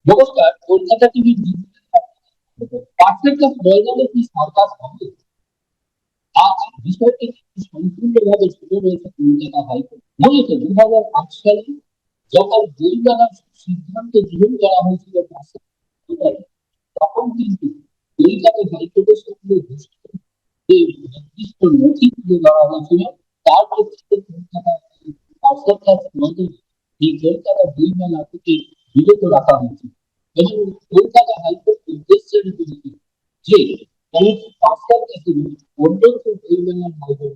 নমস্কার, Kolkata TV percent of ময়দানে কি সার্কাস হবে? আজ বিষয়টি কিন্তু সম্পূর্ণভাবে ঝুলে রয়েছে কলকাতা হাইকোর্ট। মূলত 2008 সালে যখন জরিমানার সিদ্ধান্ত গ্রহণ করা হয়েছিল তখন কিন্তু কলকাতা হাইকোর্টের সঙ্গে ঘোষিত যে নির্দিষ্ট নথি তুলে ধরা হয়েছিল তার ক্ষেত্রে কলকাতা পার্সেন্ট ময়দানে এই কলকাতা জরিমানা থেকে বিরত রাখা হয়েছিল এবং কলকাতা হাইকোর্ট নির্দেশ জারি করেছিল যে কোনো পার্সেন্ট অন্য কেউ জরিমানার আওতায়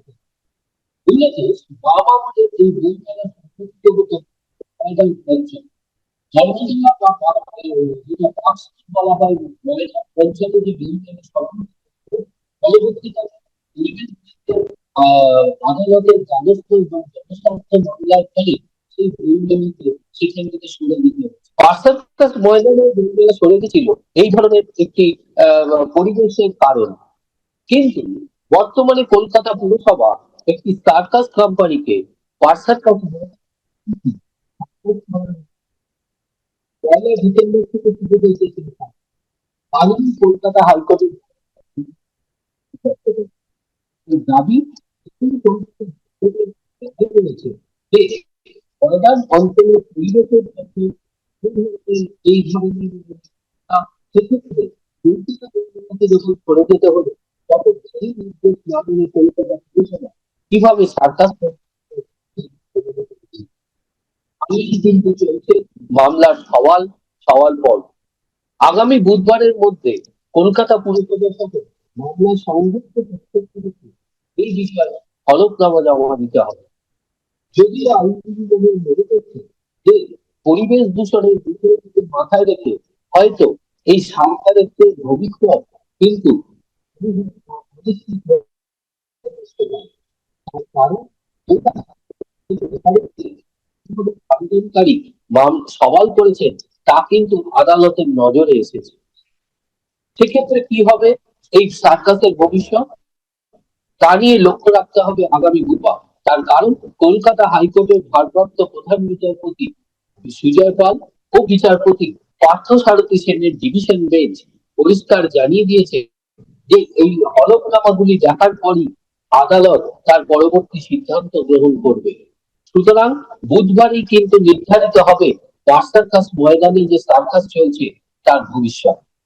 উল্লেখ্য বাবা আমাদের এই জরিমানা সম্পর্কিত হতো ময়দান অঞ্চল জনসংখ্যা বা যেটা পার্সেন্ট বলা হয় ময়দান অঞ্চলে যে জরিমানা সর্বোচ্চ পরবর্তীকালে পরিবেশ আদালতের দ্বারস্থ এবং জনস্বার্থ মামলার ফলে সেই জরিমানাকে সেখান থেকে সরে দিতে হচ্ছে। পার্সেন্টেজ ময়দানে জরিমানা সরে গেছিল এই ধরনের একটি পরিবেশের কারণ। কিন্তু বর্তমানে কলকাতা পুরসভা একটি সার্কাস কোম্পানিকে পার্সেন্টেজ পয়লা ডিসেম্বর থেকে শুরু হয়েছে আগামী কলকাতা হাইকোর্টের দাবি রয়েছে যে ময়দান অঞ্চলের পরিবেশের ক্ষেত্রে এই ধরনের সেক্ষেত্রে যখন সরে যেতে হলে তখন সেই নির্দেশ না মেনে কলকাতা পুরসভা কিভাবে সার্কাস কিন্তু চলছে মামলার সওয়াল সওয়াল পর্ব। আগামী বুধবারের মধ্যে কলকাতা পুরসভার সাথে মামলার সংযুক্ত এই বিষয়ে হলফনামা জমা দিতে হবে। যদিও আইনজীবী মনে করছে যে পরিবেশ দূষণের বিষয়টিকে মাথায় রেখে হয়তো এই সরকারের যে ভবিষ্যৎ কিন্তু কারণ আবেদনকারী সওয়াল করেছেন তা কিন্তু আদালতের নজরে এসেছে। সেক্ষেত্রে কি হবে এই সার্কাসের ভবিষ্যৎ তা নিয়ে লক্ষ্য রাখতে হবে আগামী বুধবার। তার কারণ কলকাতা হাইকোর্টের ভারপ্রাপ্ত প্রধান বিচারপতি সুজয় পাল ও বিচারপতি পার্থসারথী সেনের ডিভিশন বেঞ্চ পরিষ্কার জানিয়ে দিয়েছে যে এই হলফনামাগুলি দেখার পরই আদালত তার পরবর্তী সিদ্ধান্ত গ্রহণ করবে। সুতরাং বুধবারই কিন্তু নির্ধারিত হবে সার্কাস ময়দানে যে সার্কাস চলছে তার ভবিষ্যৎ।